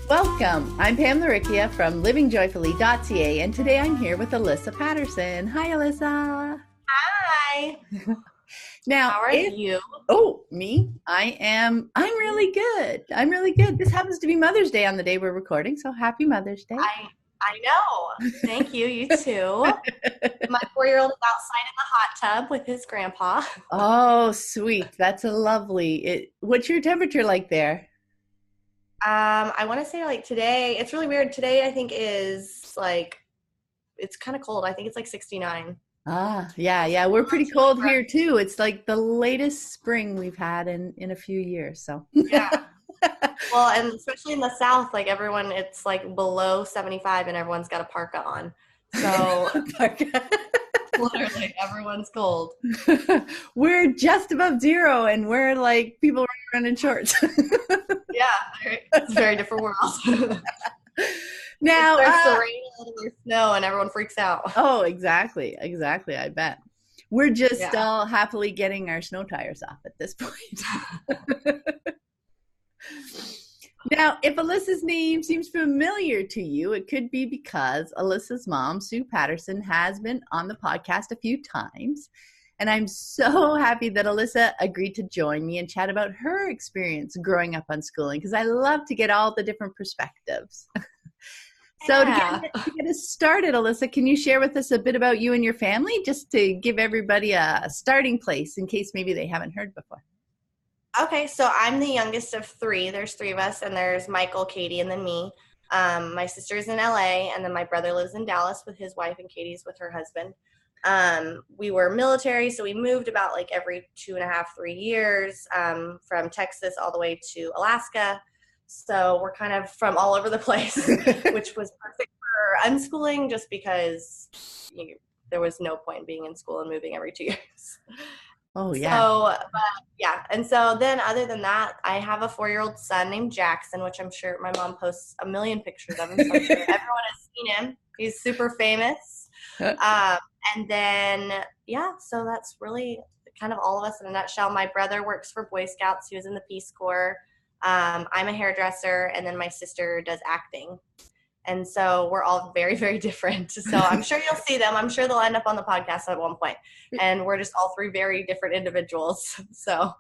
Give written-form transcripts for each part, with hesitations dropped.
Welcome. I'm Pam Laricchia from livingjoyfully.ca, and today I'm here with Alyssa Patterson. Hi, Alyssa. Hi. Now, how are you? Oh, me? I'm really good. I'm really good. This happens to be Mother's Day on the day we're recording, so happy Mother's Day. I know. Thank you. You too. My 4-year-old is outside in the hot tub with his grandpa. Oh, sweet. That's a lovely. What's your temperature like there? I want to say like today, it's really weird. Today I think is like, it's kind of cold. I think it's like 69. Yeah. We're pretty cold here too. It's like the latest spring we've had in a few years. So yeah. Well, and especially in the South, like everyone, it's like below 75 and everyone's got a parka on. So literally everyone's cold. We're just above zero and we're like people running around in shorts. Yeah, it's a very different world. Now, it starts to rain and there's snow and everyone freaks out. Oh, exactly. I bet. We're just all happily getting our snow tires off at this point. Now, if Alyssa's name seems familiar to you, it could be because Alyssa's mom, Sue Patterson, has been on the podcast a few times. And I'm so happy that Alyssa agreed to join me and chat about her experience growing up unschooling, because I love to get all the different perspectives. So to get us started, Alyssa, can you share with us a bit about you and your family, just to give everybody a starting place in case maybe they haven't heard before? Okay, so I'm the youngest of three. There's three of us, and there's Michael, Katie, and then me. My sister's in LA, and then my brother lives in Dallas with his wife, and Katie's with her husband. We were military, so we moved about like every 2.5, 3 years, from Texas all the way to Alaska. So we're kind of from all over the place, which was perfect for unschooling just because there was no point in being in school and moving every 2 years. Oh, yeah. So, and so then other than that, I have a 4-year-old son named Jackson, which I'm sure my mom posts a million pictures of him. So I'm sure everyone has seen him. He's super famous. And then, so that's really kind of all of us in a nutshell. My brother works for Boy Scouts. He was in the Peace Corps. I'm a hairdresser, and then my sister does acting. And so we're all very, very different. So I'm sure you'll see them. I'm sure they'll end up on the podcast at one point. And we're just all three very different individuals. So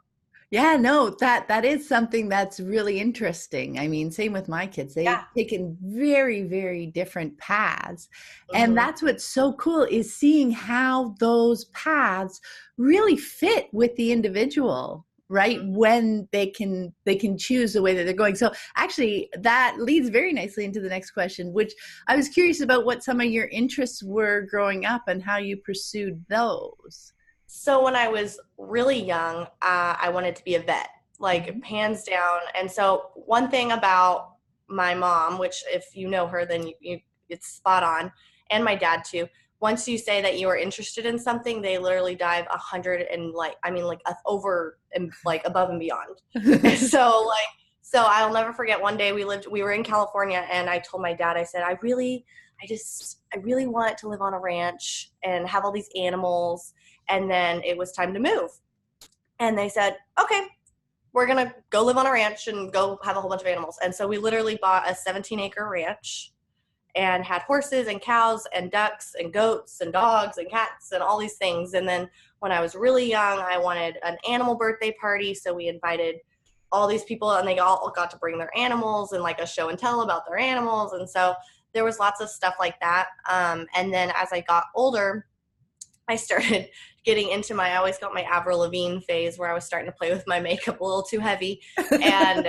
yeah, no, that is something that's really interesting. I mean, same with my kids. They've taken very, very different paths. Mm-hmm. And that's what's so cool, is seeing how those paths really fit with the individual, right? When they can choose the way that they're going. So actually that leads very nicely into the next question, which I was curious about what some of your interests were growing up and how you pursued those. So when I was really young, I wanted to be a vet, like hands down. And so one thing about my mom, which if you know her, then it's spot on, and my dad too. Once you say that you are interested in something, they literally dive 100 and over and like above and beyond. So I'll never forget one day we were in California, and I told my dad, I said, I really want to live on a ranch and have all these animals. And then it was time to move. And they said, okay, we're going to go live on a ranch and go have a whole bunch of animals. And so we literally bought a 17-acre ranch and had horses and cows and ducks and goats and dogs and cats and all these things. And then when I was really young, I wanted an animal birthday party. So we invited all these people, and they all got to bring their animals and like a show and tell about their animals. And so there was lots of stuff like that. And then as I got older, I started getting into I always got my Avril Lavigne phase, where I was starting to play with my makeup a little too heavy. And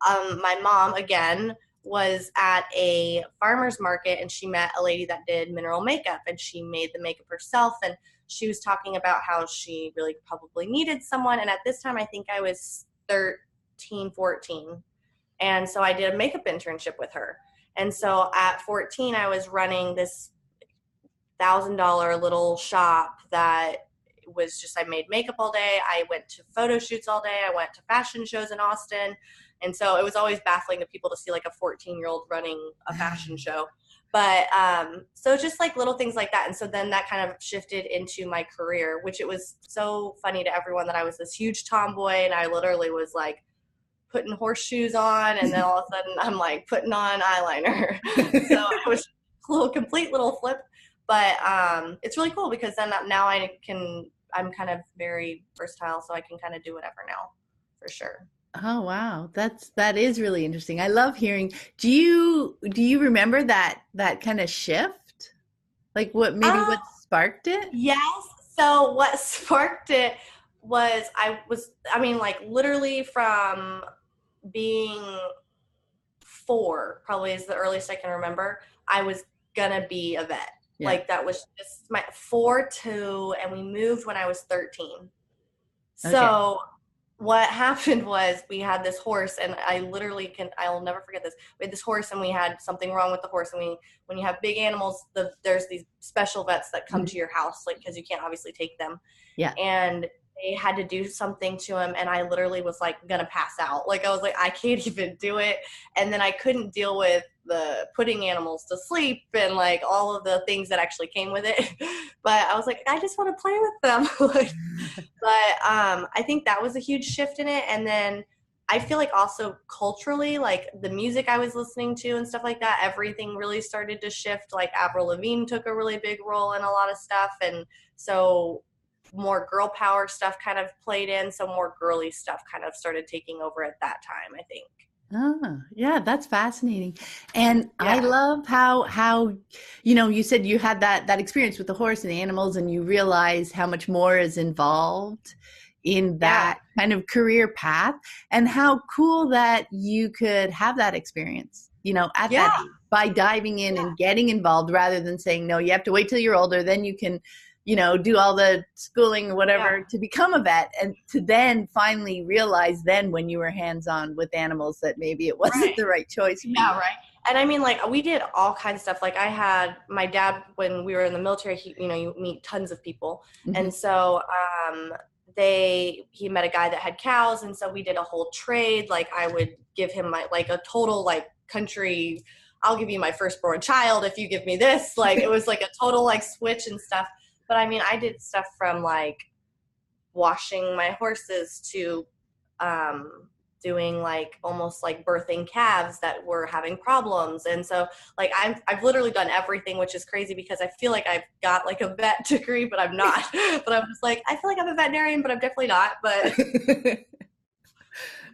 my mom, again, was at a farmer's market, and she met a lady that did mineral makeup, and she made the makeup herself. And she was talking about how she really probably needed someone. And at this time, I think I was 13, 14. And so I did a makeup internship with her. And so at 14, I was running this $1,000 little shop that was just, I made makeup all day. I went to photo shoots all day. I went to fashion shows in Austin. And so it was always baffling to people to see like a 14-year-old running a fashion show. But so just like little things like that. And so then that kind of shifted into my career, which it was so funny to everyone that I was this huge tomboy, and I literally was like putting horseshoes on, and then all of a sudden I'm like putting on eyeliner. So it was a complete little flip, but it's really cool because then now I'm kind of very versatile, so I can kind of do whatever now, for sure. Oh wow, that is really interesting. I love hearing. Do you remember that kind of shift? Like what sparked it? Yes. So what sparked it was I mean, like literally from being 4, probably is the earliest I can remember, I was gonna be a vet. Yeah. Like that was just my 4 to, and we moved when I was 13. Okay. So what happened was we had this horse, and I'll never forget this. We had this horse and we had something wrong with the horse, and when you have big animals, there's these special vets that come to your house, like, because you can't obviously take them. Yeah. And they had to do something to him, and I literally was like gonna pass out. Like I was like, I can't even do it. And then I couldn't deal with the putting animals to sleep and like all of the things that actually came with it. But I was like, I just want to play with them. Like, but I think that was a huge shift in it. And then I feel like also culturally, like the music I was listening to and stuff like that, everything really started to shift. Like Avril Lavigne took a really big role in a lot of stuff. And so more girl power stuff kind of played in. So more girly stuff kind of started taking over at that time, I think. Ah, yeah, that's fascinating. And I Yeah. love how you said you had that experience with the horse and the animals and you realize how much more is involved in Yeah. that kind of career path and how cool that you could have that experience, at that Yeah. age by diving in and getting involved rather than saying, no, you have to wait till you're older, then you can do all the schooling or whatever to become a vet, and to then finally realize then when you were hands-on with animals that maybe it wasn't the right choice for you. Yeah, right. And I mean, like, we did all kinds of stuff. Like, I had my dad, when we were in the military, you meet tons of people. Mm-hmm. And so he met a guy that had cows. And so we did a whole trade. Like, I would give him a total, like, country, I'll give you my firstborn child if you give me this. Like, it was like a total, like, switch and stuff. But I mean, I did stuff from like washing my horses to doing like almost like birthing calves that were having problems. And so like I've literally done everything, which is crazy because I feel like I've got like a vet degree, but I'm not. But I'm just like, I feel like I'm a veterinarian, but I'm definitely not. But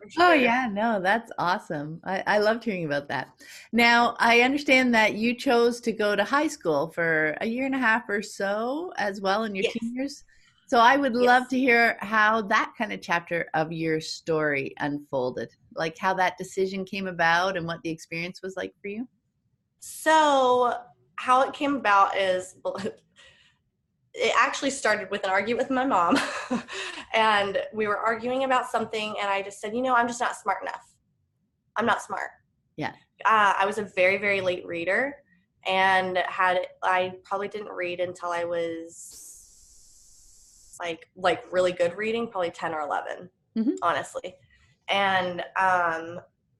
Sure. Oh yeah, no, that's awesome. I loved hearing about that. Now, I understand that you chose to go to high school for a year and a half or so as well in your teen years. So I would love to hear how that kind of chapter of your story unfolded, like how that decision came about and what the experience was like for you. So how it came about is it actually started with an argument with my mom. And we were arguing about something, and I just said, I'm just not smart enough. I'm not smart. Yeah. I was a very, very late reader, and I probably didn't read until I was like really good reading, probably 10 or 11, honestly. And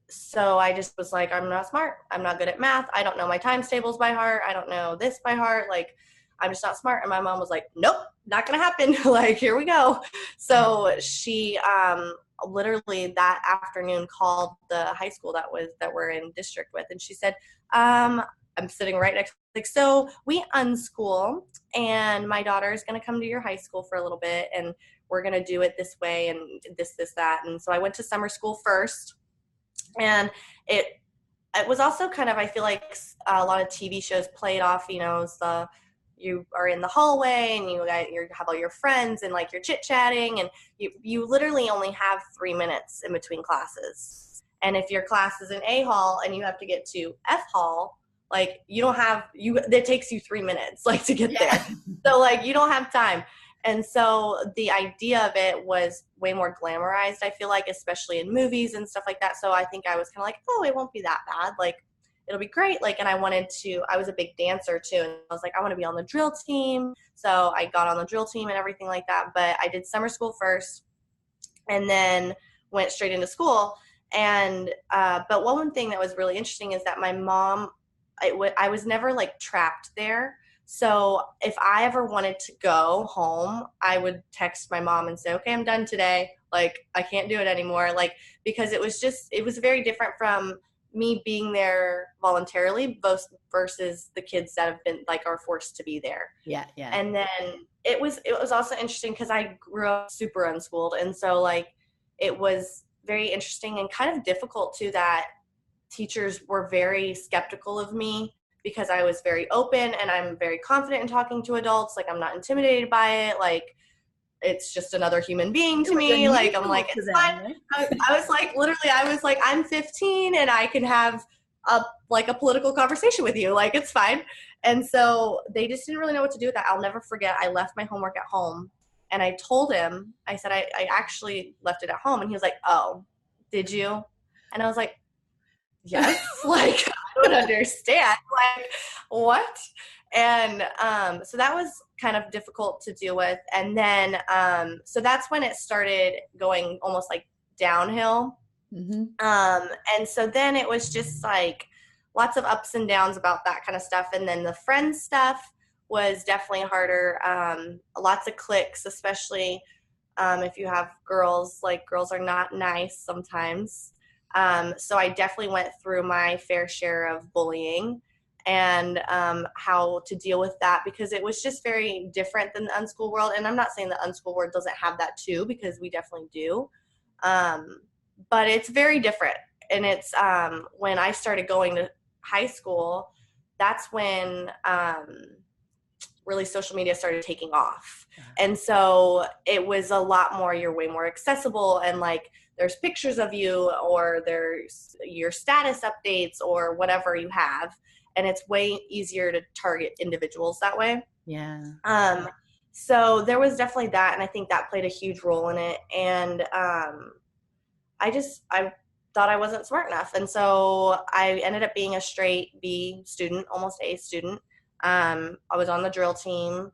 so I just was like, I'm not smart. I'm not good at math. I don't know my times tables by heart. I don't know this by heart. Like, I'm just not smart. And my mom was like, nope, not going to happen. Like, here we go. So she literally that afternoon called the high school that we're in district with. And she said, I'm sitting right next, like, so we unschool and my daughter is going to come to your high school for a little bit and we're going to do it this way and this, that. And so I went to summer school first, and it was also kind of, I feel like a lot of TV shows played off, you are in the hallway and you have all your friends and like you're chit-chatting, and you literally only have 3 minutes in between classes. And if your class is in A hall and you have to get to F hall, like it takes you 3 minutes like to get there. So like you don't have time. And so the idea of it was way more glamorized, I feel like, especially in movies and stuff like that. So I think I was kind of like, oh, it won't be that bad. Like, it'll be great. Like, and I was a big dancer too. And I was like, I want to be on the drill team. So I got on the drill team and everything like that. But I did summer school first and then went straight into school. And, but one thing that was really interesting is that my mom, I was never like trapped there. So if I ever wanted to go home, I would text my mom and say, okay, I'm done today. Like, I can't do it anymore. Like, because it was very different from me being there voluntarily versus the kids that have been like are forced to be there. Yeah, yeah. And then it was also interesting because I grew up super unschooled, and so like it was very interesting and kind of difficult too that teachers were very skeptical of me because I was very open and I'm very confident in talking to adults. Like, I'm not intimidated by it. Like, it's just another human being to me. Like, I'm like, it's fine. Right? I was like, literally, I was like, I'm 15 and I can have a political conversation with you. Like, it's fine. And so they just didn't really know what to do with that. I'll never forget. I left my homework at home and I told him, I said, I actually left it at home. And he was like, oh, did you? And I was like, yes. Like, I don't understand. Like, what? And so that was kind of difficult to deal with. And then so that's when it started going almost like downhill. Mm-hmm. And so then it was just like lots of ups and downs about that kind of stuff. And then the friends stuff was definitely harder. Lots of cliques, especially if you have girls. Like, girls are not nice sometimes. So I definitely went through my fair share of bullying and how to deal with that, because it was just very different than the unschool world. And I'm not saying the unschool world doesn't have that too, because we definitely do. But it's very different. And it's when I started going to high school, that's when really social media started taking off. And so it was a lot more, you're way more accessible, and like there's pictures of you, or there's your status updates or whatever you have. And it's way easier to target individuals that way. Yeah. So there was definitely that. And I think that played a huge role in it. And I thought I wasn't smart enough. And so I ended up being a straight B student, almost A student. I was on the drill team.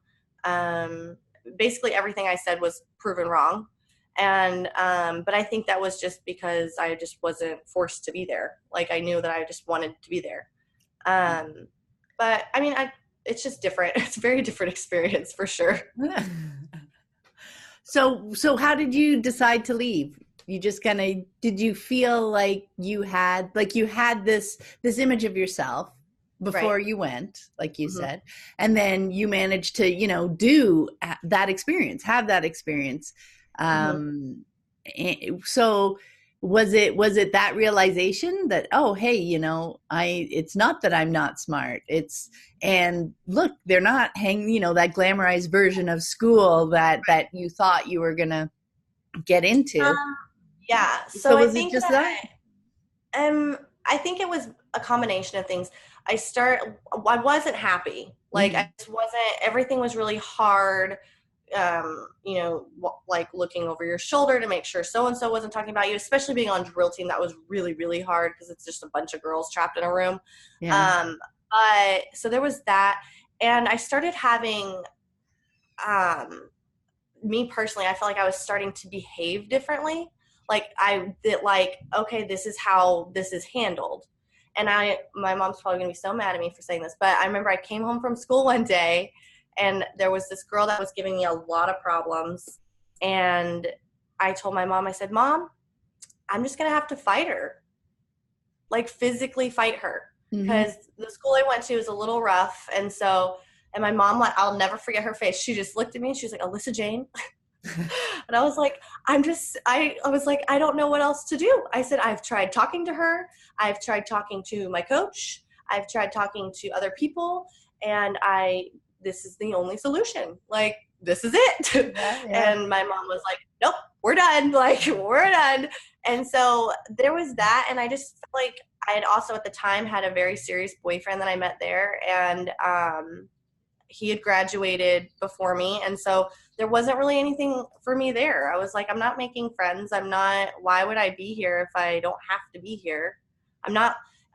Basically everything I said was proven wrong. And but I think that was just because I just wasn't forced to be there. Like, I knew that I just wanted to be there. But I mean, it's just different. It's a very different experience for sure. So how did you decide to leave? You just did you feel like you had this image of yourself before you went, like you said, and then you managed to, do that experience, have that experience. So was it that realization that, oh, hey, it's not that I'm not smart. And look, they're not hanging, that glamorized version of school that you thought you were going to get into. Yeah. So I think I think it was a combination of things. I wasn't happy. Like, I just wasn't, everything was really hard. Like looking over your shoulder to make sure so-and-so wasn't talking about you, especially being on drill team. That was really, really hard because it's just a bunch of girls trapped in a room. Yeah. But so there was that. And I started having, me personally, I felt like I was starting to behave differently. Like, okay, this is how this is handled. And my mom's probably gonna be so mad at me for saying this, but I remember I came home from school one day and there was this girl that was giving me a lot of problems. And I told my mom, I said, Mom, I'm just gonna have to fight her. Like, physically fight her. Because the school I went to was a little rough. And my mom, I'll never forget her face. She just looked at me and she was like, Alyssa Jane. And I was like, I was like, I don't know what else to do. I said, I've tried talking to her. I've tried talking to my coach. I've tried talking to other people. And this is the only solution. Like, this is it. Yeah. And my mom was like, nope, we're done. Like, we're done. And so there was that. And I just felt like I had also at the time had a very serious boyfriend that I met there. And he had graduated before me. And so there wasn't really anything for me there. I was like, I'm not making friends. Why would I be here if I don't have to be here?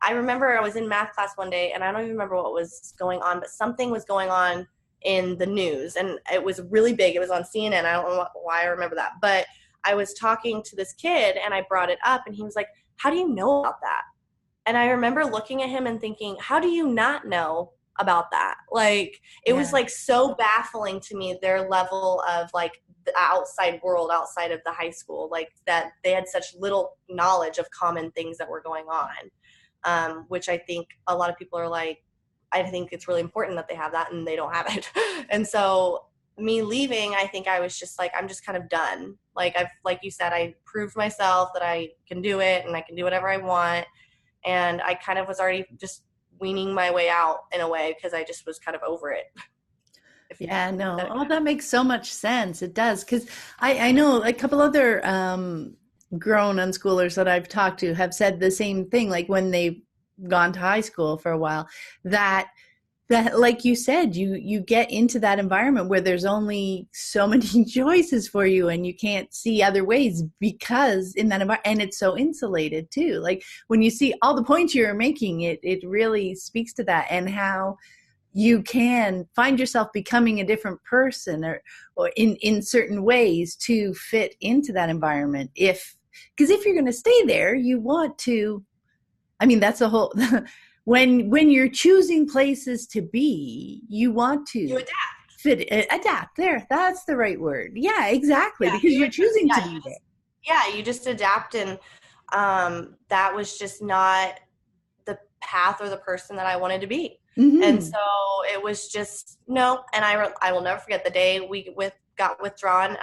I remember I was in math class one day and I don't even remember what was going on, but something was going on in the news and it was really big. It was on CNN. I don't know why I remember that, but I was talking to this kid and I brought it up and he was like, how do you know about that? And I remember looking at him and thinking, how do you not know about that. Like, it was like so baffling to me, their level of like the outside world outside of the high school, like that they had such little knowledge of common things that were going on, which I think a lot of people are like, I think it's really important that they have that, and they don't have it. And so me leaving, I think I was just like, I'm just kind of done. Like, like you said, I proved myself that I can do it and I can do whatever I want. And I kind of was already just weaning my way out in a way, because I just was kind of over it. Yeah, no. Oh, that makes so much sense. It does. Because I know a couple other grown unschoolers that I've talked to have said the same thing, like when they've gone to high school for a while, that like you said, you get into that environment where there's only so many choices for you, and you can't see other ways, because in that environment, and it's so insulated too. Like when you see all the points you're making, it really speaks to that, and how you can find yourself becoming a different person, or in certain ways to fit into that environment. Because if you're going to stay there, you want to, I mean, that's a whole, when you're choosing places to be, you want to adapt there. That's the right word. Yeah, exactly. Because you're choosing to be there. Yeah, you just adapt. And that was just not the path or the person that I wanted to be. Mm-hmm. And so it was just, no. And I will never forget the day we got withdrawn.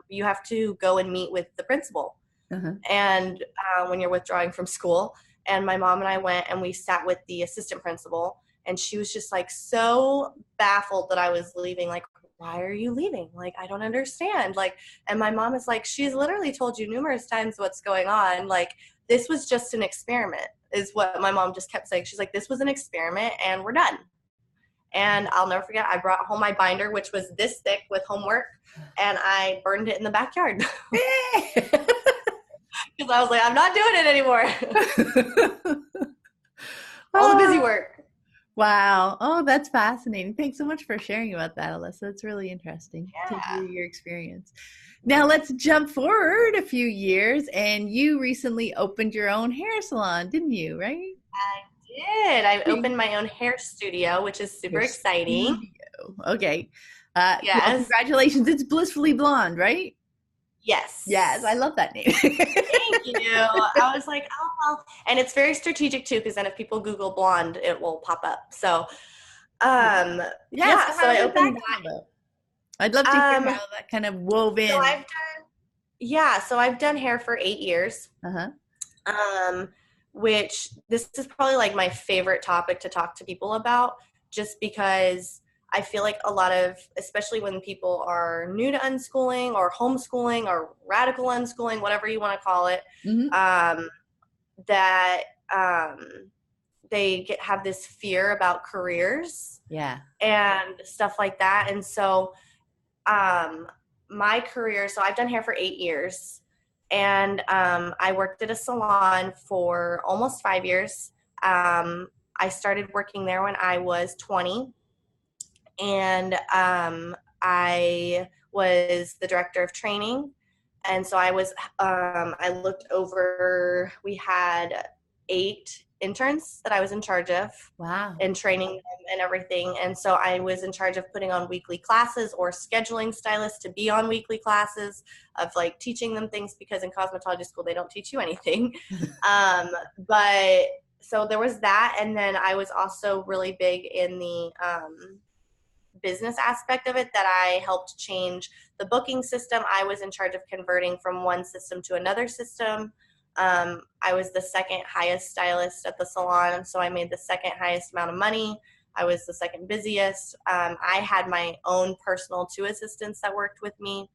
You have to go and meet with the principal. Uh-huh. And when you're withdrawing from school. And my mom and I went and we sat with the assistant principal, and she was just like so baffled that I was leaving. Like, why are you leaving? Like, I don't understand. Like, and my mom is like, she's literally told you numerous times what's going on. Like, this was just an experiment, is what my mom just kept saying. She's like, this was an experiment and we're done. And I'll never forget, I brought home my binder, which was this thick with homework, and I burned it in the backyard. Because I was like, I'm not doing it anymore. All the busy work. Wow. Oh, that's fascinating. Thanks so much for sharing about that, Alyssa. It's really interesting to hear your experience. Now let's jump forward a few years, and you recently opened your own hair salon, didn't you, right? I did. I opened my own hair studio, which is super exciting. Okay. Yes. Well, congratulations. It's Blissfully Blonde, right? Yes. Yes, I love that name. Thank you. I was like, oh, well. And it's very strategic too, because then if people Google blonde, it will pop up. So, so I opened that. I'd love to hear how that kind of wove in. So I've done hair for 8 years. Which this is probably like my favorite topic to talk to people about, just because I feel like a lot of, especially when people are new to unschooling or homeschooling or radical unschooling, whatever you want to call it, that they have this fear about careers, and stuff like that. And so my career, so I've done hair for 8 years, and I worked at a salon for almost 5 years. I started working there when I was 20. And I was the director of training. And so I looked over, we had 8 interns that I was in charge of. Wow. And training them and everything. And so I was in charge of putting on weekly classes or scheduling stylists to be on weekly classes, of like teaching them things, because in cosmetology school, they don't teach you anything. But so there was that. And then I was also really big in the business aspect of it, that I helped change the booking system. I was in charge of converting from one system to another system. I was the second highest stylist at the salon, so I made the second highest amount of money. I was the second busiest. I had my own personal 2 assistants that worked with me.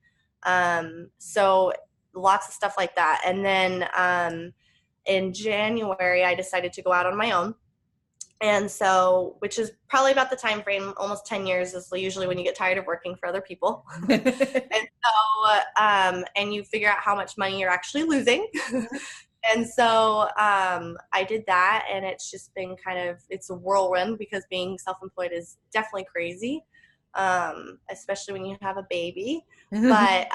So lots of stuff like that. And then in January, I decided to go out on my own. And so, which is probably about the time frame, almost 10 years is usually when you get tired of working for other people. And so, and you figure out how much money you're actually losing. And so I did that, and it's just been it's a whirlwind, because being self-employed is definitely crazy, especially when you have a baby. But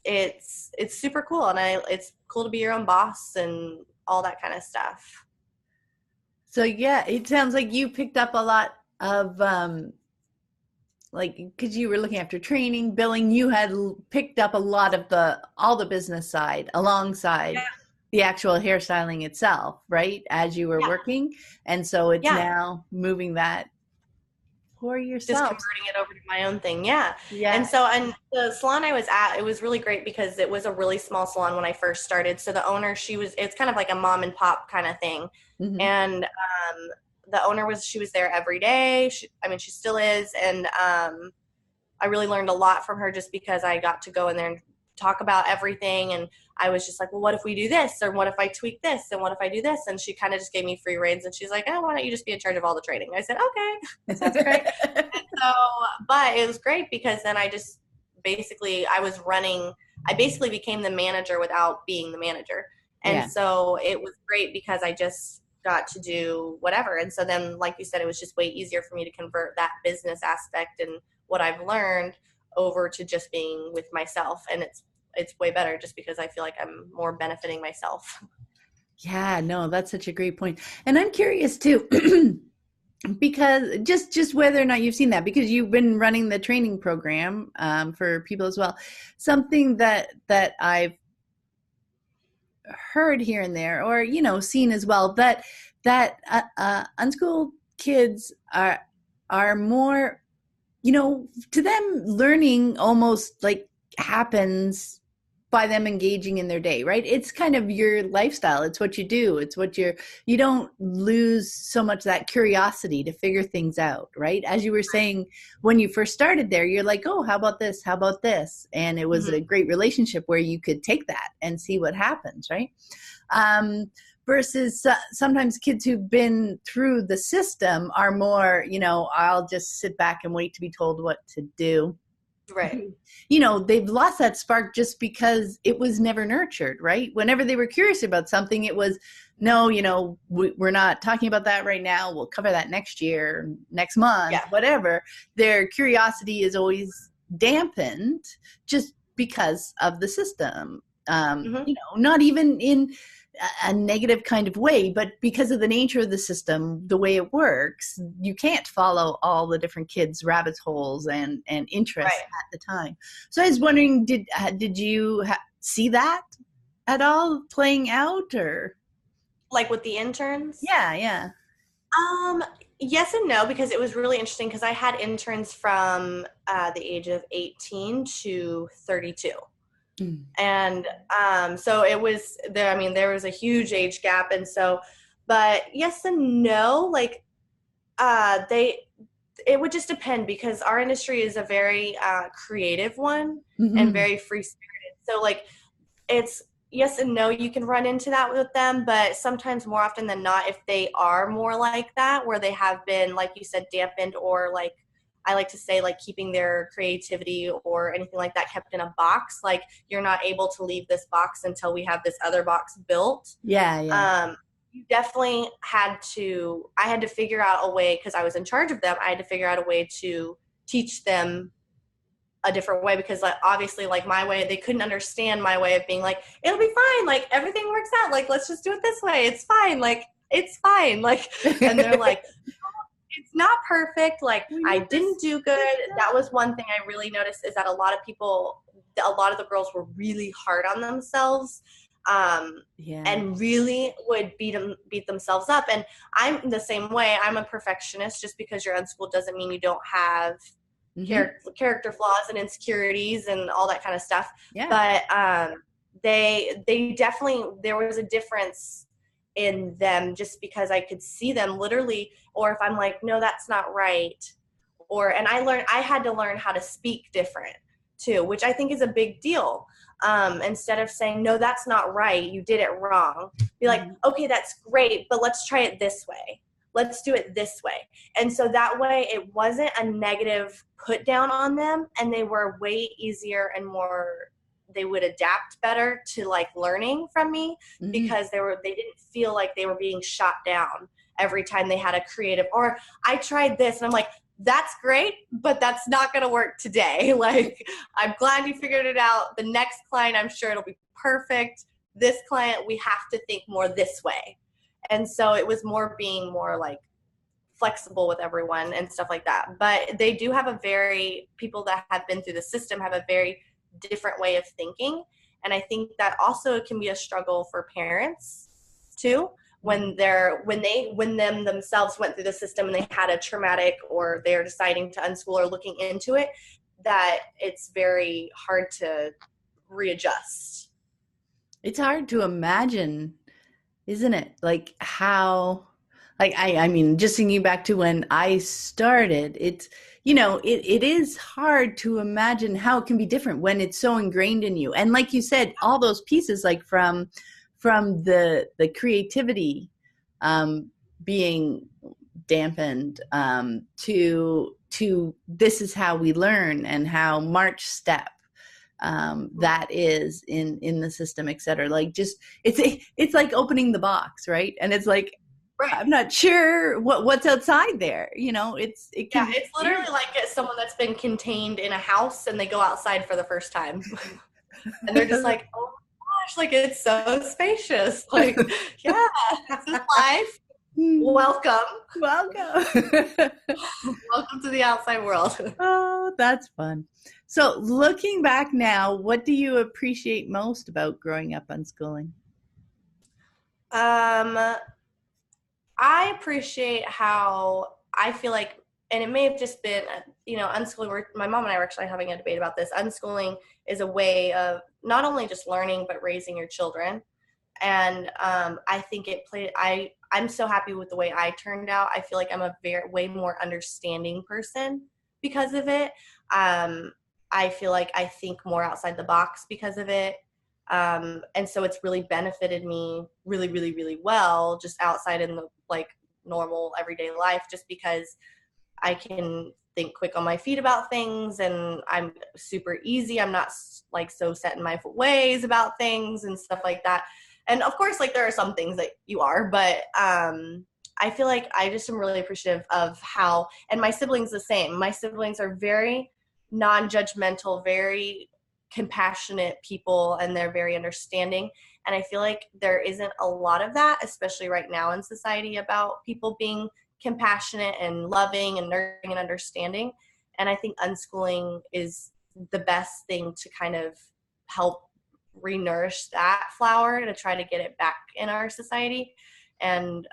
it's super cool, and it's cool to be your own boss and all that kind of stuff. So yeah, it sounds like you picked up a lot of like, because you were looking after training, billing, you had picked up a lot of all the business side alongside the actual hairstyling itself, right? As you were working. And so it's now moving that for yourself. Just converting it over to my own thing. Yeah. Yeah. And so, and the salon I was at, it was really great because it was a really small salon when I first started. So the owner, it's kind of like a mom and pop kind of thing. Mm-hmm. And the owner she was there every day. She still is. And I really learned a lot from her just because I got to go in there and talk about everything. And I was just like, well, what if we do this? Or what if I tweak this? And what if I do this? And she kind of just gave me free reins. And she's like, oh, why don't you just be in charge of all the training? I said, okay, that sounds great. And so, but it was great because then I basically became the manager without being the manager. And so it was great because I just got to do whatever. And so then, like you said, it was just way easier for me to convert that business aspect and what I've learned over to just being with myself. And it's way better just because I feel like I'm more benefiting myself. Yeah, no, that's such a great point. And I'm curious too, because just whether or not you've seen that, because you've been running the training program for people as well. Something that I've heard here and there, or, seen as well, that unschooled kids are more, to them, learning almost like happens by them engaging in their day, right? It's kind of your lifestyle. It's what you do. It's what you don't lose so much that curiosity to figure things out, right? As you were saying, when you first started there, you're like, oh, how about this? How about this? And it was a great relationship where you could take that and see what happens, right? Versus sometimes kids who've been through the system are more, I'll just sit back and wait to be told what to do. Right. They've lost that spark just because it was never nurtured, right? Whenever they were curious about something, it was, no, we're not talking about that right now. We'll cover that next year, next month, whatever. Their curiosity is always dampened just because of the system. Not even in a negative kind of way, but because of the nature of the system, the way it works, you can't follow all the different kids' rabbit holes and interests at the time. So I was wondering, did you see that at all playing out, or like with the interns? Yeah. Yes and no, because it was really interesting because I had interns from the age of 18 to 32. And so it was there. There was a huge age gap. And so, but yes and no, like it would just depend because our industry is a very creative one and very free spirited. So like it's yes and no, you can run into that with them, but sometimes more often than not, if they are more like that, where they have been, like you said, dampened, or like I like to say, like keeping their creativity or anything like that kept in a box. Like you're not able to leave this box until we have this other box built. Yeah. You definitely I had to figure out a way, because I was in charge of them. I had to figure out a way to teach them a different way, because like obviously like my way, they couldn't understand my way of being like, it'll be fine. Like everything works out. Like, let's just do it this way. It's fine. Like, it's fine. Like, and they're like, it's not perfect. Like I didn't do good. That was one thing I really noticed, is that a lot of the girls were really hard on themselves, and really would beat themselves up. And I'm the same way. I'm a perfectionist. Just because you're unschooled doesn't mean you don't have character flaws and insecurities and all that kind of stuff. Yeah. But they definitely, there was a difference in them just because I could see them literally, or if I'm like, no, that's not right. And I had to learn how to speak different too, which I think is a big deal. Instead of saying, no, that's not right, you did it wrong, be like, okay, that's great, but let's try it this way. Let's do it this way. And so that way it wasn't a negative put down on them, and they were way easier and they would adapt better to like learning from me, because they didn't feel like they were being shot down every time they had a creative, or I tried this and I'm like, that's great, but that's not going to work today. Like, I'm glad you figured it out. The next client, I'm sure it'll be perfect. This client, we have to think more this way. And so it was being more like flexible with everyone and stuff like that. But they do have people that have been through the system have a very different way of thinking. And I think that also can be a struggle for parents too, when them themselves went through the system and they had a traumatic, or they're deciding to unschool or looking into it, that it's very hard to readjust. It's hard to imagine, isn't it? Like how, like I mean, just thinking back to when I started, it's, it is hard to imagine how it can be different when it's so ingrained in you. And like you said, all those pieces, like from the creativity being dampened, to this is how we learn, and how March step that is in the system, et cetera. Like, just it's like opening the box, right? And it's like, right, I'm not sure what's outside there. It's literally like someone that's been contained in a house and they go outside for the first time, and they're just like, oh my gosh, like it's so spacious. Like, yeah, this is life. Welcome to the outside world. Oh, that's fun. So looking back now, what do you appreciate most about growing up unschooling? I appreciate how I feel like, and it may have just been, unschooling. My mom and I were actually having a debate about this. Unschooling is a way of not only just learning, but raising your children. And I think I'm so happy with the way I turned out. I feel like I'm a way more understanding person because of it. I feel like I think more outside the box because of it. And so it's really benefited me really, really, really well, just outside in the like normal everyday life, just because I can think quick on my feet about things, and I'm super easy. I'm not like so set in my ways about things and stuff like that. And of course, like there are some things that you are, but I feel like I just am really appreciative of how, and my siblings the same. My siblings are very non-judgmental, very compassionate people, and they're very understanding. And I feel like there isn't a lot of that, especially right now in society, about people being compassionate and loving and nurturing and understanding. And I think unschooling is the best thing to kind of help re-nourish that flower, to try to get it back in our society. And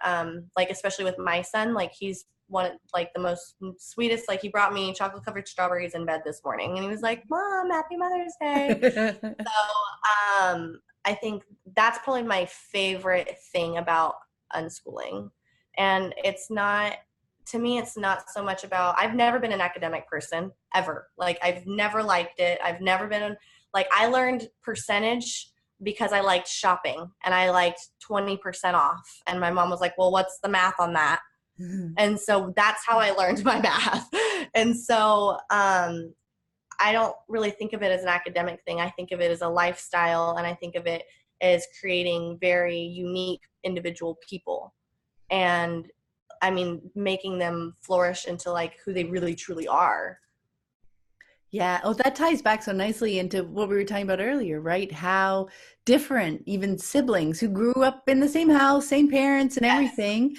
like especially with my son, like he's one like the most sweetest. Like he brought me chocolate covered strawberries in bed this morning, and he was like, "Mom, happy Mother's Day." So I think that's probably my favorite thing about unschooling. And it's not so much about, I've never been an academic person ever. Like I've never liked it. I've never been like, I learned percentage because I liked shopping, and I liked 20% off. And my mom was like, well, what's the math on that? Mm-hmm. And so that's how I learned my math. And so I don't really think of it as an academic thing. I think of it as a lifestyle, and I think of it as creating very unique individual people. And I mean, making them flourish into like who they really truly are. Yeah. Oh, that ties back so nicely into what we were talking about earlier, right? How different even siblings who grew up in the same house, same parents and everything,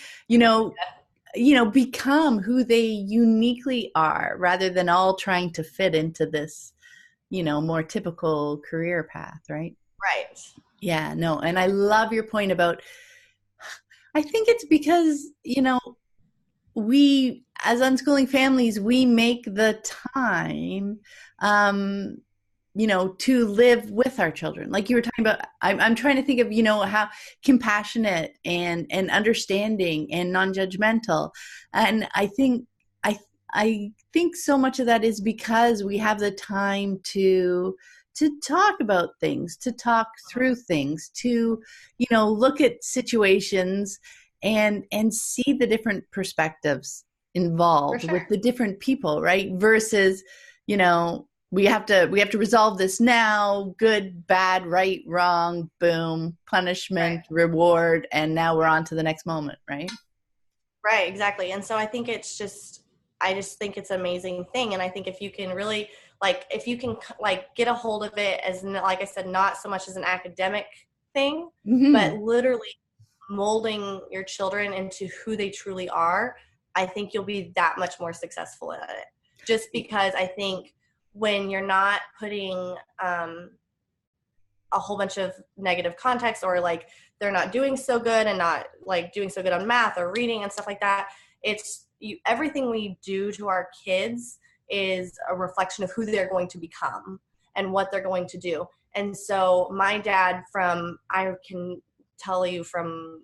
become who they uniquely are, rather than all trying to fit into this, more typical career path, right? Right. Yeah, no. And I love your point about, I think it's because, we as unschooling families, we make the time, to live with our children. Like you were talking about, I'm trying to think of, how compassionate and understanding and non-judgmental. And I think so much of that is because we have the time to talk about things, to talk through things, to, look at situations and see the different perspectives involved with the different people, right? Versus, we have to resolve this now, good, bad, right, wrong, boom, punishment, reward, and now we're on to the next moment, right? Right, exactly. And so I think I just think it's an amazing thing. And I think if you can really, get a hold of it as, like I said, not so much as an academic thing, mm-hmm. but literally molding your children into who they truly are, I think you'll be that much more successful at it. Just because I think when you're not putting a whole bunch of negative context, or like they're not doing so good and not like doing so good on math or reading and stuff like that, everything we do to our kids is a reflection of who they're going to become and what they're going to do. And so my dad, I can tell you from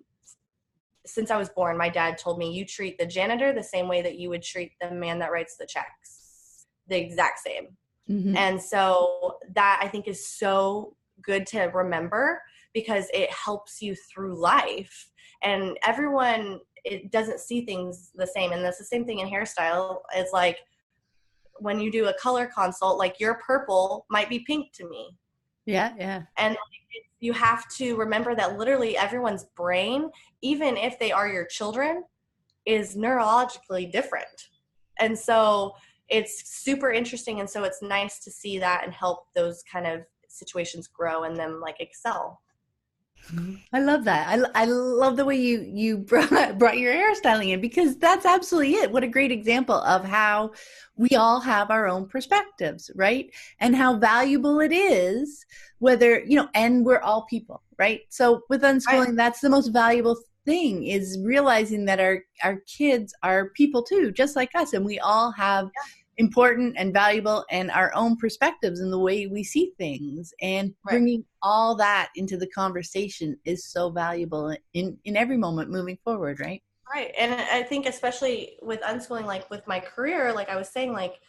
since I was born, my dad told me, you treat the janitor the same way that you would treat the man that writes the checks, the exact same. Mm-hmm. And so that I think is so good to remember, because it helps you through life. And everyone, it doesn't see things the same. And that's the same thing in hairstyle. It's like when you do a color consult, like your purple might be pink to me. Yeah, yeah. And you have to remember that literally everyone's brain, even if they are your children, is neurologically different. And so it's super interesting. And so it's nice to see that and help those kind of situations grow and them like excel. I love that. I love the way you brought your hairstyling in, because that's absolutely it. What a great example of how we all have our own perspectives, right? And how valuable it is, whether, and we're all people, right? So with unschooling, that's the most valuable thing, is realizing that our kids are people too, just like us. And we all have important and valuable and our own perspectives in the way we see things, and bringing all that into the conversation is so valuable in every moment moving forward, right? Right. And I think especially with unschooling, like with my career, like I was saying, like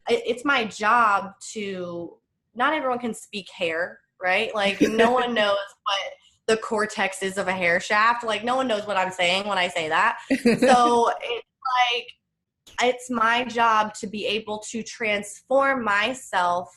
it's my job to, not everyone can speak hair, right? Like no one knows what the cortex is of a hair shaft. Like no one knows what I'm saying when I say that. So it's like, it's my job to be able to transform myself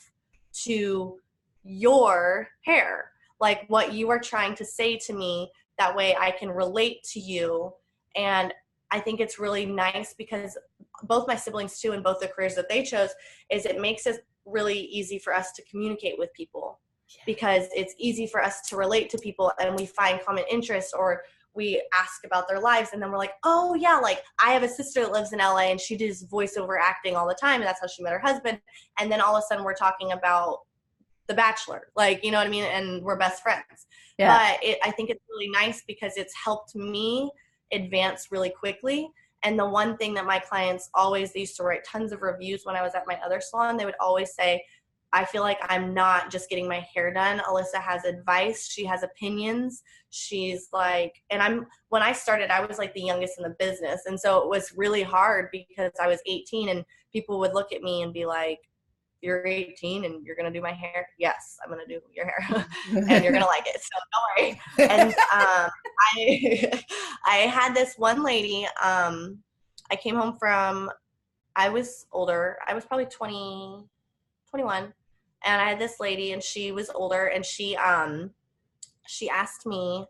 to your hair, like what you are trying to say to me. That way I can relate to you. And I think it's really nice, because both my siblings too, and both the careers that they chose, is it makes it really easy for us to communicate with people, because it's easy for us to relate to people, and we find common interests, or we ask about their lives, and then we're like, oh yeah, like I have a sister that lives in LA and she does voiceover acting all the time, and that's how she met her husband. And then all of a sudden we're talking about The Bachelor, like, you know what I mean? And we're best friends. Yeah. But I think it's really nice, because it's helped me advance really quickly. And the one thing that my clients always, they used to write tons of reviews when I was at my other salon, they would always say, I feel like I'm not just getting my hair done. Alyssa has advice. She has opinions. She's like, and when I started, I was like the youngest in the business. And so it was really hard, because I was 18 and people would look at me and be like, you're 18 and you're going to do my hair? Yes, I'm going to do your hair and you're going to like it. So don't worry. And I had this one lady, I came home from, I was older. I was probably 20, 21. And I had this lady, and she was older, and she asked me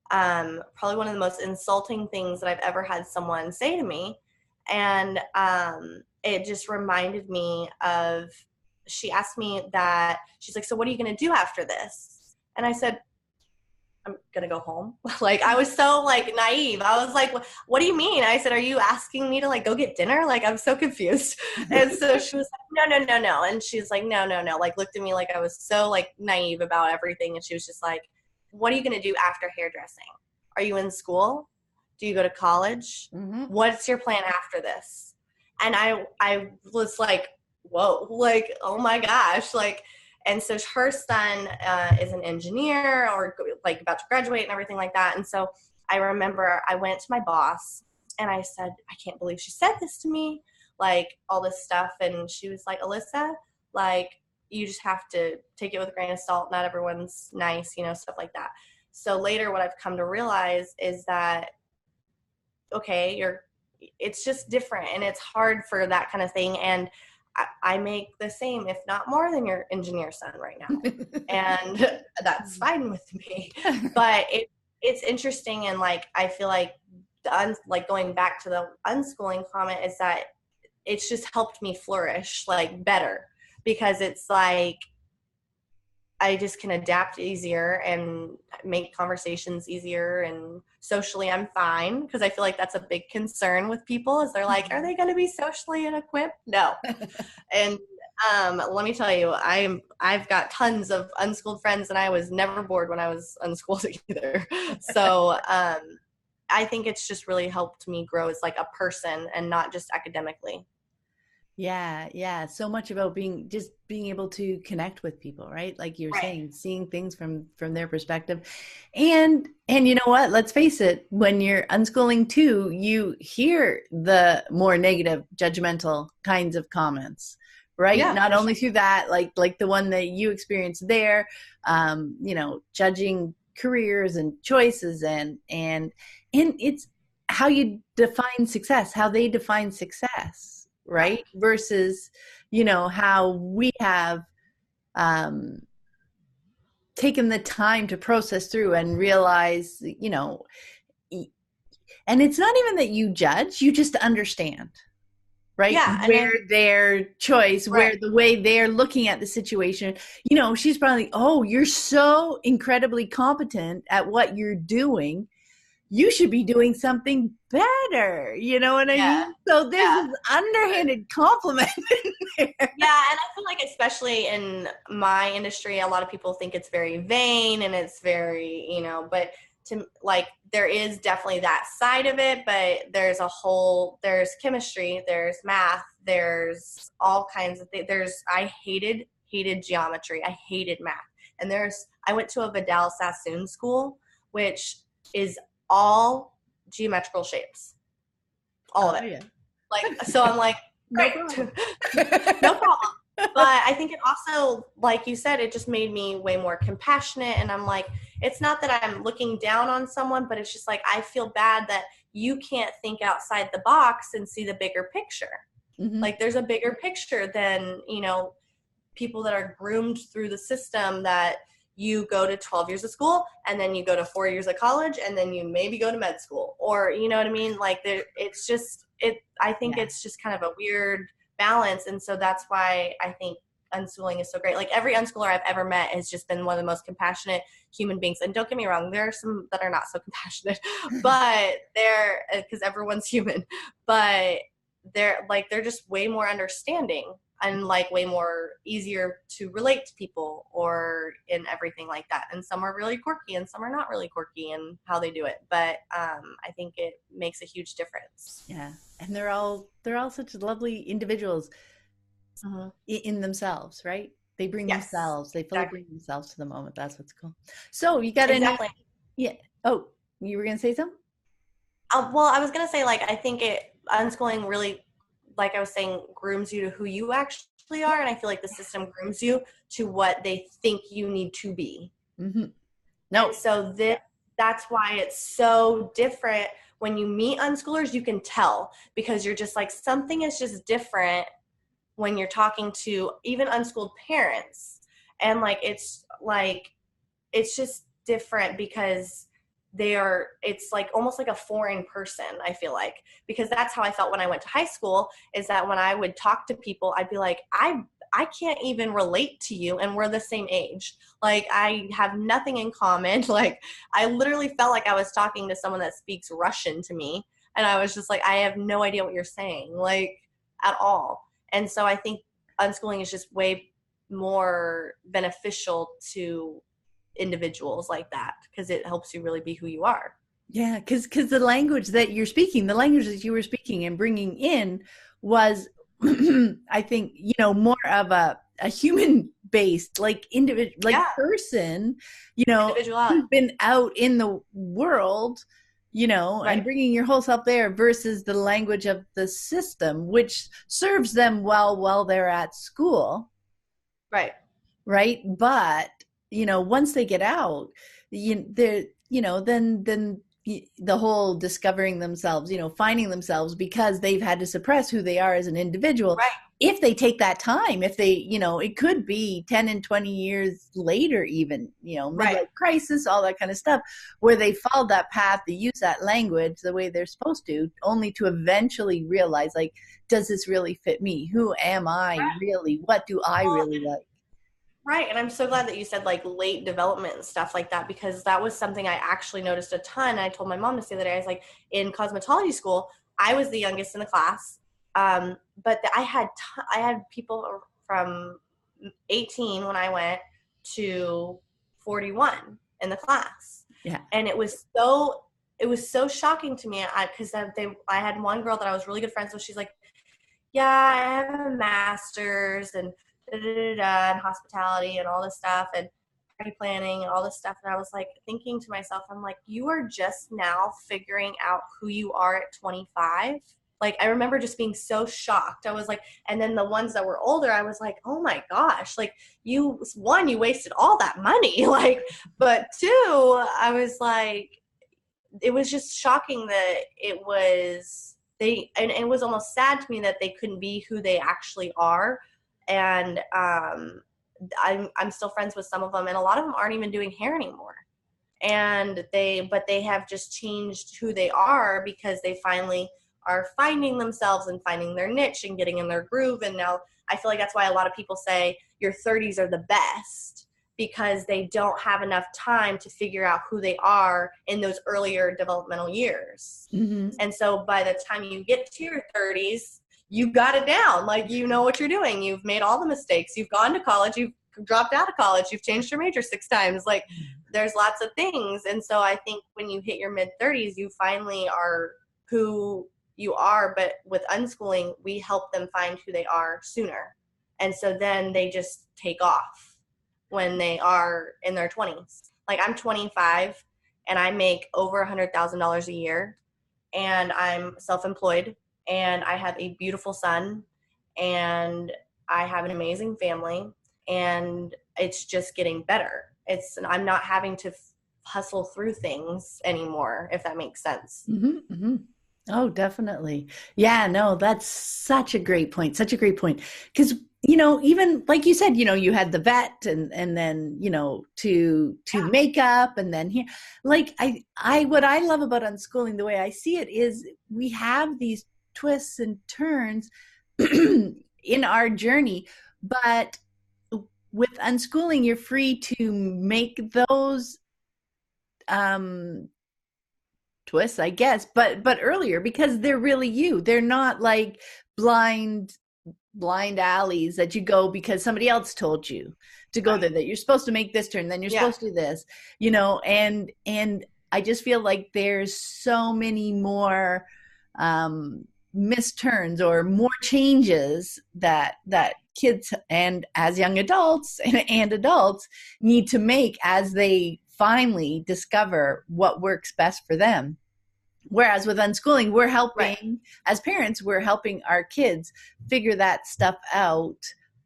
probably one of the most insulting things that I've ever had someone say to me. And it just reminded me of, she asked me that, she's like, so what are you going to do after this? And I said, I'm going to go home. Like, I was so like naive. I was like, what do you mean? I said, are you asking me to like go get dinner? Like, I'm so confused. And so she was like, no. And she's like, no. Like, looked at me like I was so like naive about everything. And she was just like, what are you going to do after hairdressing? Are you in school? Do you go to college? Mm-hmm. What's your plan after this? And I was like, whoa, like, oh my gosh. Like, and so her son is an engineer, or like about to graduate and everything like that. And so I remember I went to my boss and I said, I can't believe she said this to me, like all this stuff. And she was like, Alyssa, like, you just have to take it with a grain of salt. Not everyone's nice, stuff like that. So later what I've come to realize is that, okay, it's just different, and it's hard for that kind of thing. And I make the same, if not more, than your engineer son right now. And that's fine with me. But it's interesting. And like, I feel like like going back to the unschooling comment, is that it's just helped me flourish like better, because it's like, I just can adapt easier and make conversations easier, and socially I'm fine, because I feel like that's a big concern with people is they're like, are they going to be socially inequipped? No. And let me tell you, I've got tons of unschooled friends, and I was never bored when I was unschooled either. So I think it's just really helped me grow as like a person and not just academically. Yeah, yeah. So much about being able to connect with people, right? Like you're Right. saying, seeing things from their perspective. And you know what? Let's face it, when you're unschooling too, you hear the more negative, judgmental kinds of comments, right? Yeah, Not for only sure. through that, like the one that you experienced there, judging careers and choices and it's how you define success, how they define success, Right. right? Versus, how we have um, taken the time to process through and realize, and it's not even that you judge, you just understand, right? Yeah. And Where then, their choice, right. where the way they're looking at the situation, she's probably, oh, you're so incredibly competent at what you're doing, you should be doing something better. You know what I Yeah. mean? So there's Yeah. this underhanded compliment in there. Yeah, and I feel like especially in my industry, a lot of people think it's very vain and it's very, but to like there is definitely that side of it, but there's chemistry, there's math, there's all kinds of things. I hated geometry. I hated math. And I went to a Vidal Sassoon school, which is all geometrical shapes. All of Oh it. yeah. Like, so I'm like, No great. problem. No problem. But I think it also, like you said, it just made me way more compassionate. And I'm like, it's not that I'm looking down on someone, but it's just like, I feel bad that you can't think outside the box and see the bigger picture. Mm-hmm. Like there's a bigger picture than, people that are groomed through the system that you go to 12 years of school and then you go to 4 years of college and then you maybe go to med school, or, you know what I mean? Like I think Yeah. it's just kind of a weird balance. And so that's why I think unschooling is so great. Like every unschooler I've ever met has just been one of the most compassionate human beings. And don't get me wrong, there are some that are not so compassionate, but because everyone's human, but they're just way more understanding and like way more easier to relate to people or in everything like that. And some are really quirky and some are not really quirky in how they do it. But I think it makes a huge difference. Yeah. And they're all such lovely individuals Mm-hmm. in themselves, right? Yes, They fully exactly. bring themselves to the moment. That's what's cool. So you got any, Exactly. yeah. Oh, you were going to say something? Well, I was going to say, like, I think unschooling really, like I was saying, grooms you to who you actually are. And I feel like the system grooms you to what they think you need to be. Mm-hmm. No. And so that's why it's so different. When you meet unschoolers, you can tell, because you're just like, something is just different when you're talking to even unschooled parents. And it's just different because it's like almost like a foreign person, I feel like, because that's how I felt when I went to high school, is that when I would talk to people, I'd be like, I can't even relate to you, and we're the same age. Like, I have nothing in common. Like, I literally felt like I was talking to someone that speaks Russian to me, and I was just like, I have no idea what you're saying, like, at all. And so I think unschooling is just way more beneficial to individuals like that, because it helps you really be who you are. Yeah, because the language that you're speaking, the language that you were speaking and bringing in was, I think, more of a human based, like individual, like Yeah, person, individuality. who's been out in the world, and Right. bringing your whole self there versus the language of the system, which serves them well while they're at school, Right. right? But once they get out, they're then the whole discovering themselves, finding themselves, because they've had to suppress who they are as an individual. Right. If they take that time, if they, it could be 10 and 20 years later, even, Right. midlife crisis, all that kind of stuff, where they followed that path, they use that language the way they're supposed to, only to eventually realize, like, does this really fit me? Who am I Right. really? What do I Well, really like? Right. And I'm so glad that you said like late development and stuff like that, because that was something I actually noticed a ton. I told my mom this the other day. I was like, in cosmetology school, I was the youngest in the class. But I had people from 18 when I went to 41 in the class. Yeah. And it was so shocking to me. I had one girl that I was really good friends with. She's like, yeah, I have a master's and and hospitality and all this stuff and party planning and all this stuff. And I was like thinking to myself, I'm like, you are just now figuring out who you are at 25. Like, I remember just being so shocked. I was like, and then the ones that were older, I was like, oh my gosh, like you wasted all that money. Like, but two, I was like, it was just shocking that and it was almost sad to me that they couldn't be who they actually are. And I'm still friends with some of them, and a lot of them aren't even doing hair anymore. And they have just changed who they are because they finally are finding themselves and finding their niche and getting in their groove. And now I feel like that's why a lot of people say your 30s are the best, because they don't have enough time to figure out who they are in those earlier developmental years. Mm-hmm. And so by the time you get to your 30s, you got it down. Like, you know what you're doing. You've made all the mistakes. You've gone to college. You've dropped out of college. You've changed your major 6 times. Like, there's lots of things. And so I think when you hit your mid-30s, you finally are who you are. But with unschooling, we help them find who they are sooner. And so then they just take off when they are in their 20s. Like, I'm 25 and I make over $100,000 a year, and I'm self-employed, and I have a beautiful son, and I have an amazing family, and it's just getting better. I'm not having to hustle through things anymore, if that makes sense. Mm-hmm, mm-hmm. Oh, definitely. Yeah, no, that's such a great point. Such a great point. Because, even like you said, you had the vet and then, to makeup, and then here, like what I love about unschooling, the way I see it, is we have these twists and turns in our journey, but with unschooling, you're free to make those, twists, I guess, but earlier, because they're really you. They're not like blind alleys that you go because somebody else told you to go there, that you're supposed to make this turn, then you're supposed to do this, and I just feel like there's so many more misturns or more changes that kids, and as young adults and adults, need to make as they finally discover what works best for them. Whereas with unschooling, we're helping, as parents, we're helping our kids figure that stuff out,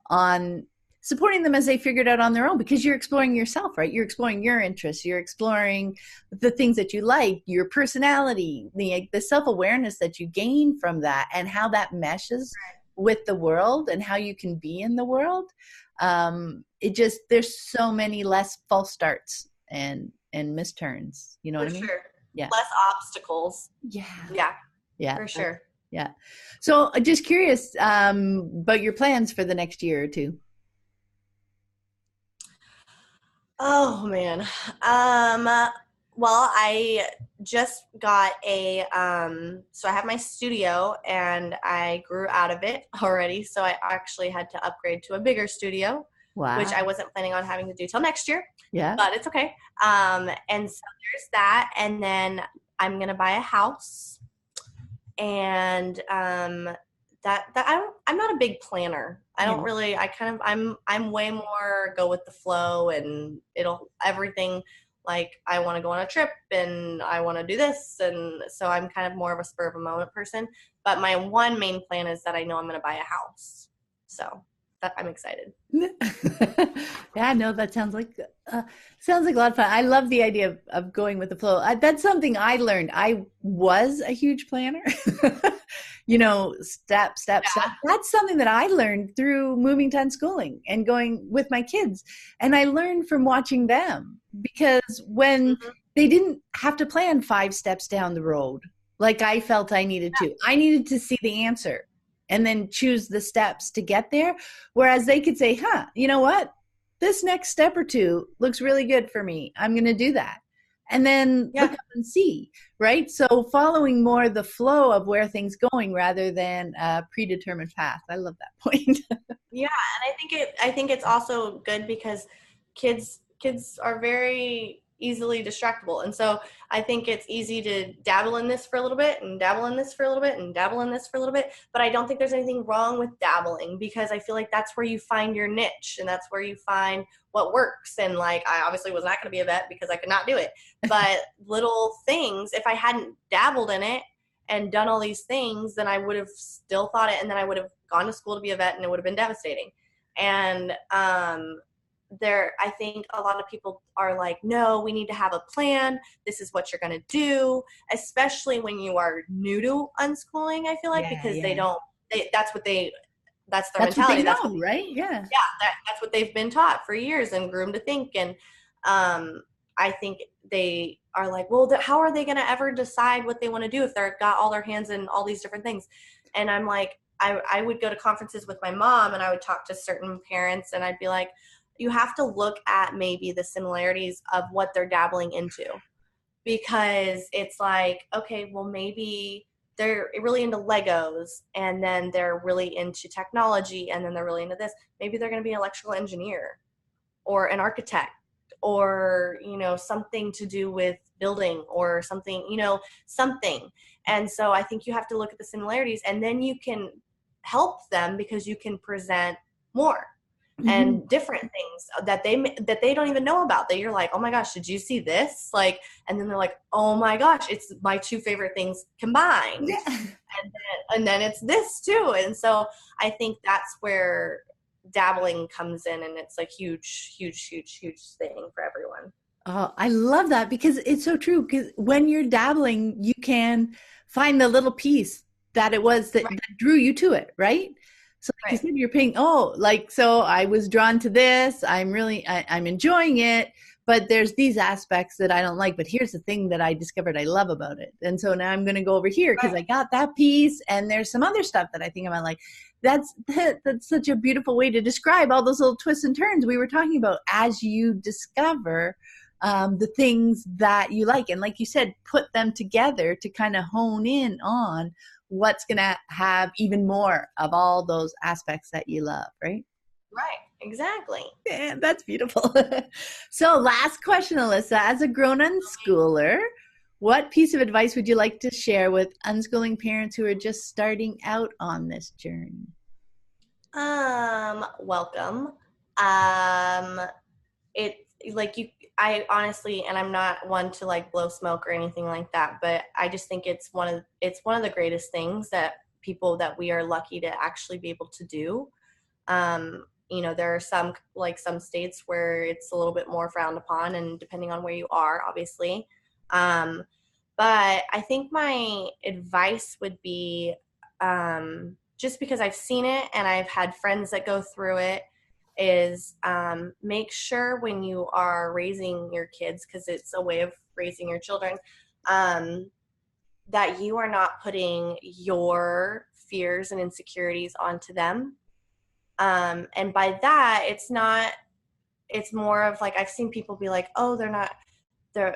on supporting them as they figure it out on their own, because you're exploring yourself, right? You're exploring your interests. You're exploring the things that you like, your personality, the self-awareness that you gain from that, and how that meshes with the world and how you can be in the world. There's so many less false starts and misturns, you know what I mean? Sure. Yeah. Less obstacles. Yeah. For sure. Yeah. So just curious about your plans for the next year or two. Oh man. Well, I just got so I have my studio, and I grew out of it already. So I actually had to upgrade to a bigger studio. Wow. Which I wasn't planning on having to do till next year. Yeah. But it's okay. And so there's that. And then I'm going to buy a house. And I'm not a big planner. I don't really, I'm way more go with the flow, and everything, like, I want to go on a trip and I want to do this. And so I'm kind of more of a spur of a moment person. But my one main plan is that I know I'm going to buy a house. So I'm excited. Yeah, no, that sounds like a lot of fun. I love the idea of going with the flow. That's something I learned. I was a huge planner, step. That's something that I learned through moving to unschooling and going with my kids. And I learned from watching them, because when they didn't have to plan 5 steps down the road, like I felt I needed to, I needed to see the answer and then choose the steps to get there. Whereas they could say, you know what? this next step or two looks really good for me. I'm going to do that. And then look up and see, right? So following more the flow of where things going rather than a predetermined path. I love that point. Yeah, and I think it's also good because kids are very easily distractible. And so I think it's easy to dabble in this for a little bit and dabble in this for a little bit and dabble in this for a little bit. But I don't think there's anything wrong with dabbling, because I feel like that's where you find your niche and that's where you find what works. And like, I obviously was not going to be a vet because I could not do it. But little things, if I hadn't dabbled in it and done all these things, then I would have still thought it, and then I would have gone to school to be a vet, and it would have been devastating. And I think a lot of people are like, no, we need to have a plan. This is what you're going to do, especially when you are new to unschooling, I feel like, because that's their mentality. That's what they know, right? Yeah. Yeah. That's what they've been taught for years and groomed to think. And I think they are like, well, how are they going to ever decide what they want to do if they've got all their hands in all these different things? And I'm like, I would go to conferences with my mom and I would talk to certain parents and I'd be like, you have to look at maybe the similarities of what they're dabbling into, because it's like, okay, well, maybe they're really into Legos and then they're really into technology and then they're really into this. Maybe they're going to be an electrical engineer or an architect or, something to do with building or something, something. And so I think you have to look at the similarities and then you can help them because you can present more and different things that they don't even know about, that you're like, oh my gosh, did you see this? Like, and then they're like, oh my gosh, it's my two favorite things combined. Yeah. And then it's this too. And so I think that's where dabbling comes in, and it's like huge thing for everyone. Oh, I love that, because it's so true. Because when you're dabbling, you can find the little piece that it was that drew you to it, right? So like you said, you're paying, so I was drawn to this. I'm enjoying it, but there's these aspects that I don't like. But here's the thing that I discovered I love about it. And so now I'm going to go over here because I got that piece. And there's some other stuff that I think about, like, that's such a beautiful way to describe all those little twists and turns we were talking about as you discover the things that you like. And like you said, put them together to kind of hone in on what's going to have even more of all those aspects that you love, right? Right, exactly. Yeah, that's beautiful. So last question, Alyssa, as a grown unschooler, what piece of advice would you like to share with unschooling parents who are just starting out on this journey? Welcome. I honestly, and I'm not one to like blow smoke or anything like that, but I just think it's one of the greatest things that we are lucky to actually be able to do. There are some states where it's a little bit more frowned upon, and depending on where you are, obviously. But I think my advice would be, just because I've seen it and I've had friends that go through it, is make sure when you are raising your kids, because it's a way of raising your children, that you are not putting your fears and insecurities onto them. And by that, it's more of like, I've seen people be like, oh, they're not going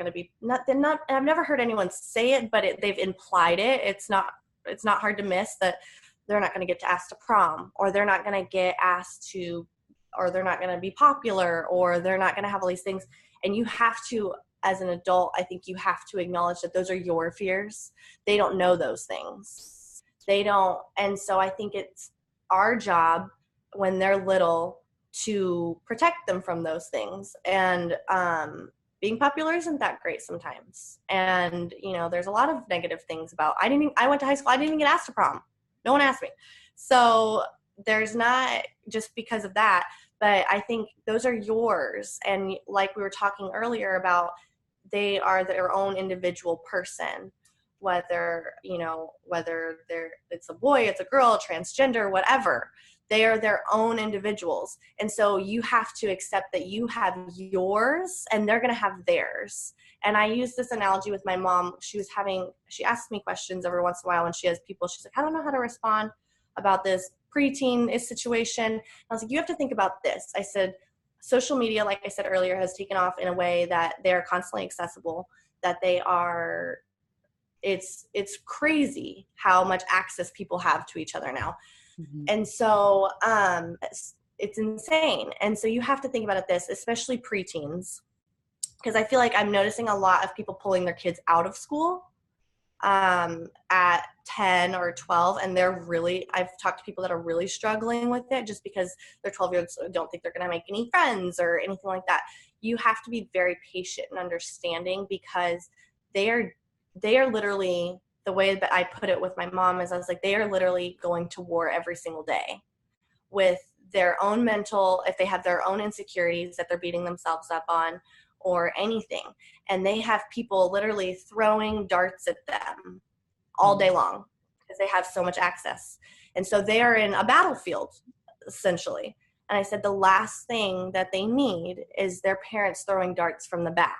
to be, I've never heard anyone say it, but they've implied it. It's not hard to miss that they're not going to get asked to prom, or they're not going to get asked to, or they're not going to be popular, or they're not going to have all these things. And you have to, as an adult, I think you have to acknowledge that those are your fears. They don't know those things. They don't. And so I think it's our job when they're little to protect them from those things. And being popular isn't that great sometimes. And, there's a lot of negative things about, I went to high school, I didn't even get asked to prom. No one asked me. So there's not, just because of that, but I think those are yours. And like we were talking earlier about, they are their own individual person, whether it's a boy, it's a girl, transgender, whatever. They are their own individuals. And so you have to accept that you have yours and they're going to have theirs. And I use this analogy with my mom. She asks me questions every once in a while when she has people. She's like, I don't know how to respond about this preteen situation. I was like, you have to think about this. I said, social media, like I said earlier, has taken off in a way that they're constantly accessible, that they are, it's crazy how much access people have to each other now. Mm-hmm. And so it's insane. And so you have to think about this, especially preteens, because I feel like I'm noticing a lot of people pulling their kids out of school at 10 or 12, and I've talked to people that are really struggling with it just because their 12-year-olds don't think they're going to make any friends or anything like that. You have to be very patient and understanding, because they are literally, the way that I put it with my mom is, I was like, they are literally going to war every single day with their own mental, if they have their own insecurities that they're beating themselves up on or anything. And they have people literally throwing darts at them all day long because they have so much access. And so they are in a battlefield, essentially. And I said, the last thing that they need is their parents throwing darts from the back.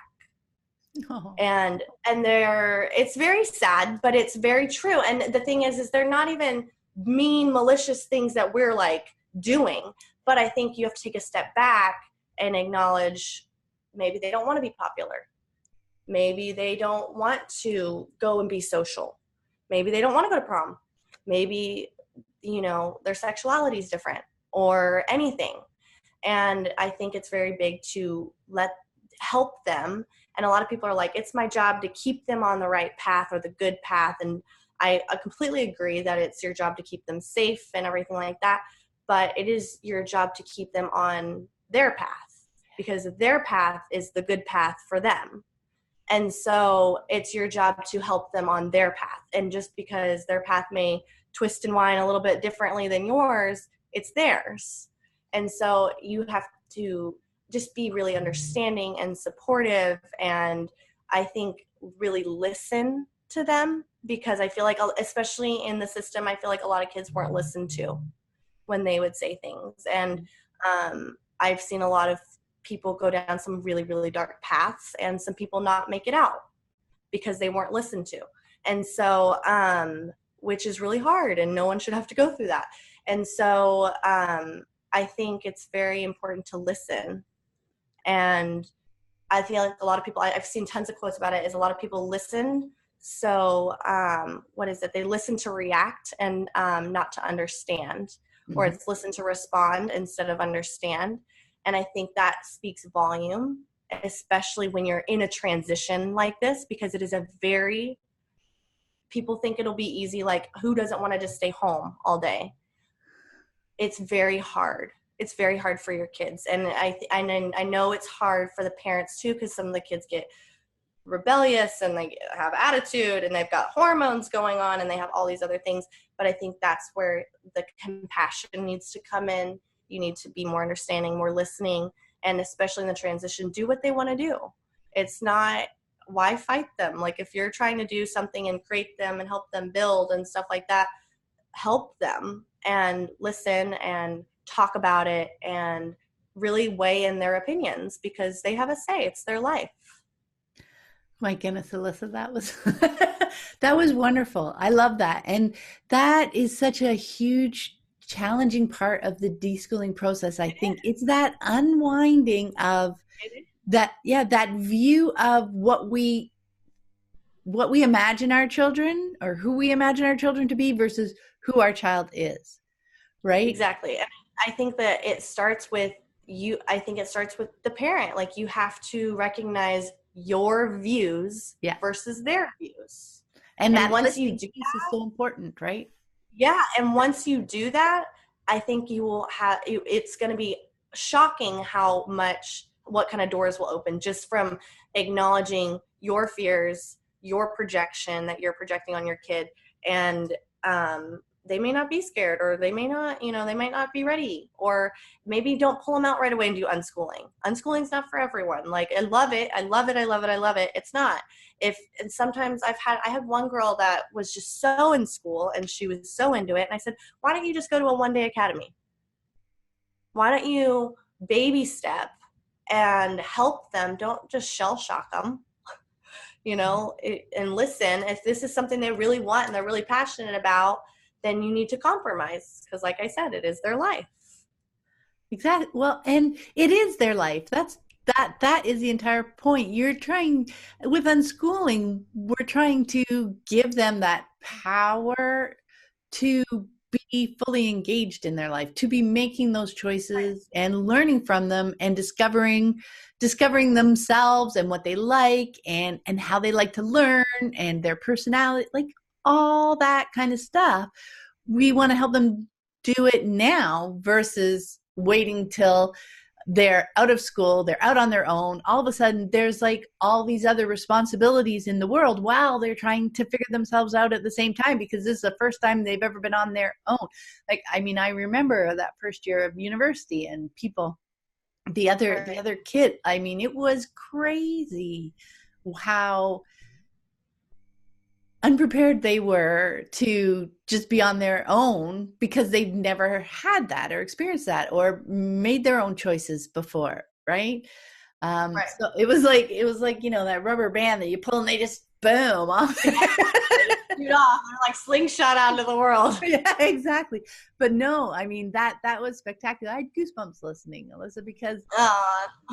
Oh. And it's very sad, but it's very true. And the thing is they're not even mean, malicious things that we're like doing. But I think you have to take a step back and acknowledge, maybe they don't want to be popular. Maybe they don't want to go and be social. Maybe they don't want to go to prom. Maybe, their sexuality is different or anything. And I think it's very big to help them. And a lot of people are like, it's my job to keep them on the right path or the good path. And I completely agree that it's your job to keep them safe and everything like that. But it is your job to keep them on their path, because their path is the good path for them. And so it's your job to help them on their path. And just because their path may twist and wind a little bit differently than yours, it's theirs. And so you have to just be really understanding and supportive. And I think really listen to them, because I feel like, especially in the system, I feel like a lot of kids weren't listened to when they would say things. And I've seen a lot of people go down some really, really dark paths, and some people not make it out because they weren't listened to. And so, which is really hard, and no one should have to go through that. And so I think it's very important to listen. And I feel like a lot of people, I've seen tons of quotes about it, is a lot of people listen. So they listen to react and not to understand, or it's listen to respond instead of understand. And I think that speaks volume, especially when you're in a transition like this, because it is people think it'll be easy. Like, who doesn't want to just stay home all day? It's very hard. It's very hard for your kids. And I know it's hard for the parents too, because some of the kids get rebellious and they have attitude and they've got hormones going on and they have all these other things. But I think that's where the compassion needs to come in. You need to be more understanding, more listening, and especially in the transition, do what they want to do. It's not, why fight them? Like, if you're trying to do something and create them and help them build and stuff like that, help them and listen and talk about it and really weigh in their opinions, because they have a say. It's their life. My goodness, Alyssa, that was that was wonderful. I love that. And that is such a huge, challenging part of the deschooling process. I think it's that unwinding of that view of what we imagine our children, or who we imagine our children to be, versus who our child is. Right? Exactly. And I think that it starts with you. I think it starts with the parent. Like, you have to recognize your views versus their views. And that once you do that, is so important, right? Yeah. And once you do that, I think you will have, it's going to be shocking what kind of doors will open just from acknowledging your fears, your projection that you're projecting on your kid. And they may not be scared, or they may not, they might not be ready, or maybe don't pull them out right away and do unschooling. Unschooling's not for everyone. Like, I love it. I love it. I love it. I love it. It's not. And sometimes I had one girl that was just so in school and she was so into it. And I said, why don't you just go to a one-day academy? Why don't you baby step and help them? Don't just shell shock them, and listen. If this is something they really want and they're really passionate about, then you need to compromise, because like I said, it is their life. Exactly. Well, and it is their life. That is the entire point. You're trying with unschooling, we're trying to give them that power to be fully engaged in their life, to be making those choices and learning from them and discovering themselves and what they like and how they like to learn and their personality, like all that kind of stuff. We want to help them do it now versus waiting till they're out of school, they're out on their own. All of a sudden, there's like all these other responsibilities in the world while they're trying to figure themselves out at the same time, because this is the first time they've ever been on their own. Like, I mean, I remember that first year of university and people, the other kid, I mean, it was crazy how unprepared they were to just be on their own because they've never had that or experienced that or made their own choices before, right? So it was like that rubber band that you pull and they just boom off. Shoot off. They're like slingshot out into the world. Yeah, exactly. But no, I mean that was spectacular. I had goosebumps listening, Alyssa, because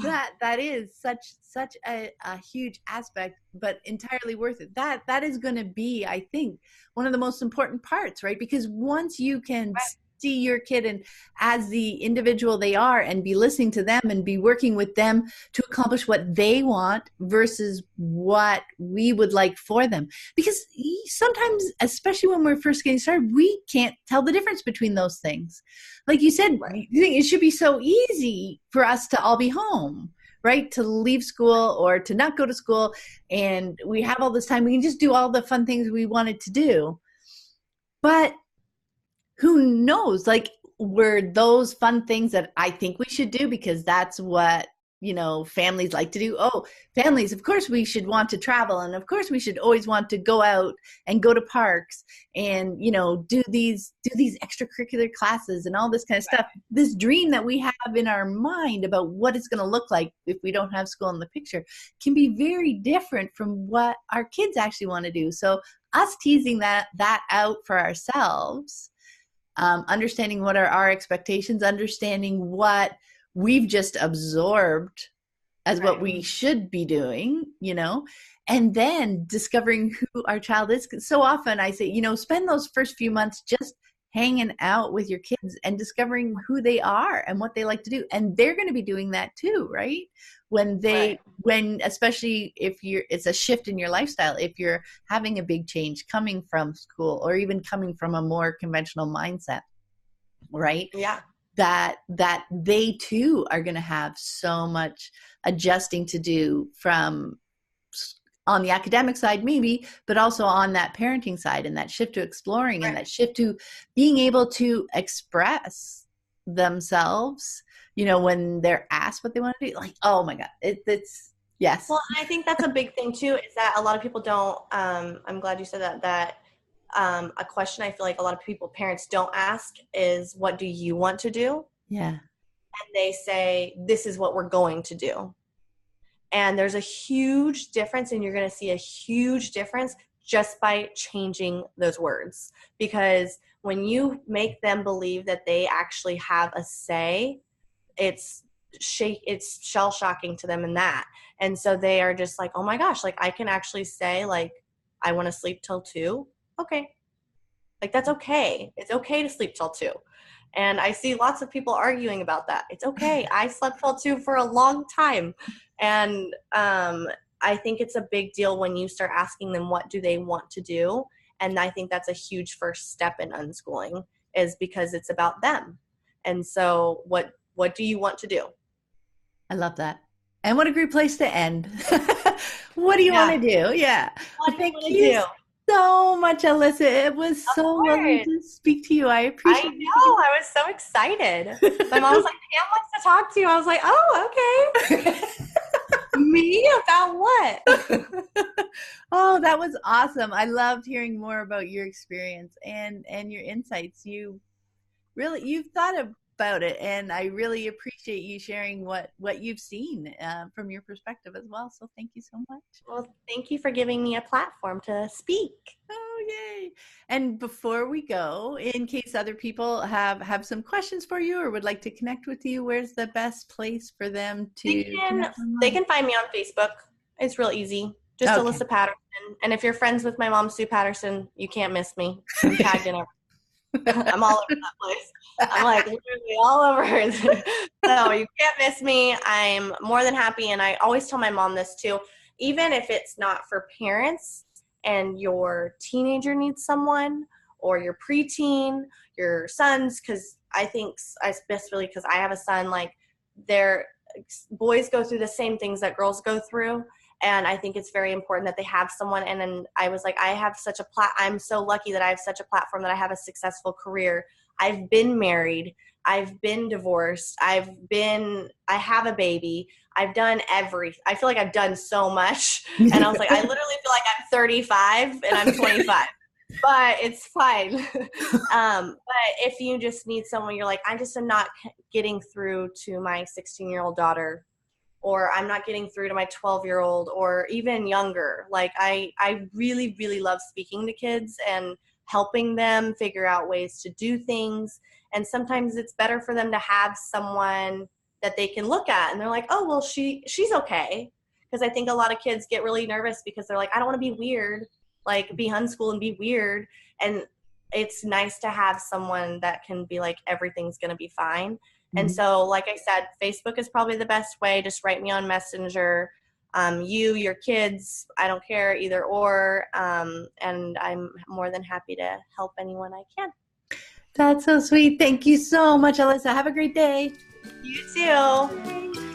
that is such a huge aspect, but entirely worth it. That is going to be, I think, one of the most important parts, right? Because once you can see your kid and as the individual they are and be listening to them and be working with them to accomplish what they want versus what we would like for them, because sometimes, especially when we're first getting started, we can't tell the difference between those things. Like you said, you think it should be so easy for us to all be home, right? To leave school or to not go to school, and we have all this time, we can just do all the fun things we wanted to do. But who knows, like, were those fun things that I think we should do because that's what, families like to do. Oh, families, of course we should want to travel. And of course we should always want to go out and go to parks and, do these extracurricular classes and all this kind of stuff. This dream that we have in our mind about what it's going to look like if we don't have school in the picture can be very different from what our kids actually want to do. So us teasing that out for ourselves, understanding what are our expectations, understanding what we've just absorbed as what we should be doing, and then discovering who our child is. So often I say, spend those first few months just hanging out with your kids and discovering who they are and what they like to do. And they're going to be doing that too, right? When especially if it's a shift in your lifestyle, if you're having a big change coming from school or even coming from a more conventional mindset, right? Yeah. That they too are going to have so much adjusting to do from on the academic side, maybe, but also on that parenting side and that shift to exploring and that shift to being able to express themselves, when they're asked what they want to do. Like, oh my God, it's yes. Well, I think that's a big thing too, is that a lot of people don't, I'm glad you said that a question I feel like a lot of parents don't ask is, what do you want to do? Yeah. And they say, this is what we're going to do. And there's a huge difference, and you're going to see a huge difference just by changing those words. Because when you make them believe that they actually have a say, it's shell shocking to them in that. And so they are just like, oh my gosh, like I can actually say, like, I want to sleep till 2. Okay. Like, that's okay. It's okay to sleep till 2. And I see lots of people arguing about that. It's okay. I slept till 2 for a long time. And I think it's a big deal when you start asking them what do they want to do. And I think that's a huge first step in unschooling, is because it's about them. And so what do you want to do? I love that. And what a great place to end. What do you want to do? Yeah. What do you want to do? So much, Alyssa. It was so lovely to speak to you. I appreciate it. I know. I was so excited. My mom was like, Pam wants to talk to you. I was like, oh, okay. Me? About what? Oh, that was awesome. I loved hearing more about your experience and your insights. You've thought of about it. And I really appreciate you sharing what you've seen from your perspective as well. So thank you so much. Well, thank you for giving me a platform to speak. Oh, yay. And before we go, in case other people have some questions for you or would like to connect with you, where's the best place for them to connect online? They can find me on Facebook. It's real easy. Just Alyssa Patterson. And if you're friends with my mom, Sue Patterson, you can't miss me. I'm tagged in everything. I'm all over that place. I'm like literally all over her. So you can't miss me. I'm more than happy. And I always tell my mom this too. Even if it's not for parents and your teenager needs someone, or your preteen, your sons, because I think, especially because I have a son, like boys go through the same things that girls go through. And I think it's very important that they have someone. And then I was like, I'm so lucky that I have such a platform, that I have a successful career. I've been married. I've been divorced. I have a baby. I've done I feel like I've done so much. And I was like, I literally feel like I'm 35 and I'm 25. But it's fine. But if you just need someone, you're like, I'm just not getting through to my 16-year-old daughter, or I'm not getting through to my 12-year-old, or even younger. Like I really, really love speaking to kids and helping them figure out ways to do things. And sometimes it's better for them to have someone that they can look at and they're like, oh, well, she's okay. Because I think a lot of kids get really nervous because they're like, I don't want to be weird, like be unschooled and be weird. And it's nice to have someone that can be like, everything's going to be fine. Mm-hmm. And so, like I said, Facebook is probably the best way. Just write me on Messenger. Your kids, I don't care, either or. And I'm more than happy to help anyone I can. That's so sweet. Thank you so much, Alyssa. Have a great day. You too.